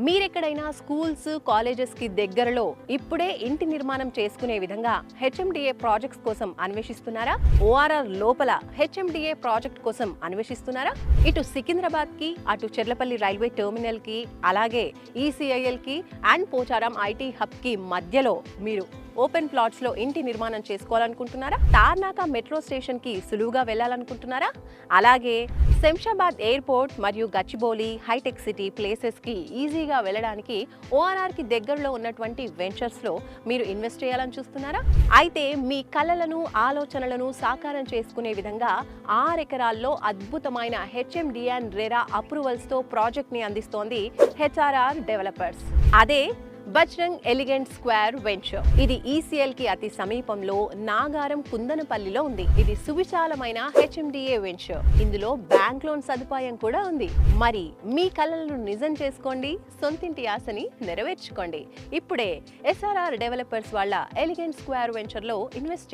మీరెక్కడైనా schools colleges కి దగ్గరలో ఇప్పుడే ఇంటి నిర్మాణం చేసుకునే విధంగా హెచ్ఎండిఏ ప్రాజెక్ట్స్ కోసం అన్వేషిస్తున్నారా? ఓఆర్ఆర్ లోపల హెచ్ఎండిఏ ప్రాజెక్ట్ కోసం అన్వేషిస్తున్నారా? ఇటు సికింద్రాబాద్ కి, అటు చెర్లపల్లి రైల్వే టెర్మినల్ కి, అలాగే ఈసీఐఎల్ కి అండ్ పోచారం ఐటీ హబ్ కి మధ్యలో మీరు ఓపెన్ ప్లాట్స్ లో ఇంటి నిర్మాణం చేసుకోవాలనుకుంటున్నారా? తార్నాక మెట్రో స్టేషన్ కి సులువుగా వెళ్ళాలనుకుంటున్నారా? అలాగే శంషాబాద్ ఎయిర్పోర్ట్ మరియు గచ్చిబౌలి హైటెక్ సిటీ ప్లేసెస్ కి ఈజీగా వెళ్ళడానికి ఓఆర్ఆర్ కి దగ్గరలో ఉన్నటువంటి వెంచర్స్ లో మీరు ఇన్వెస్ట్ చేయాలని చూస్తున్నారా? అయితే మీ కలలను ఆలోచనలను సాకారం చేసుకునే విధంగా 6 ఎకరాల్లో అద్భుతమైన హెచ్ఎండిఏ అండ్ రెరా అప్రూవల్స్ తో ప్రాజెక్ట్ ని అందిస్తోంది హెచ్ఆర్ఆర్ డెవలపర్స్. అదే బజరంగ్ ఎలిగెంట్ స్క్వేర్ వెంచర్. ఇది ఈసీఎల్ కి అతి సమీపంలో నాగారం కుందనపల్లిలో ఉంది. ఇది సువిశాలమైన హెచ్ఎండిఏ వెంచర్. ఇందులో బ్యాంక్ లోన్ సదుపాయం కూడా ఉంది. మరి మీ కలలను నిజం చేసుకోండి, సొంతింటి ఆశని నెరవేర్చుకోండి. ఇప్పుడే ఎస్ఆర్ఆర్ డెవలపర్స్ వాళ్ళ ఎలిగెంట్ స్క్వేర్ వెంచర్ లో ఇన్వెస్ట్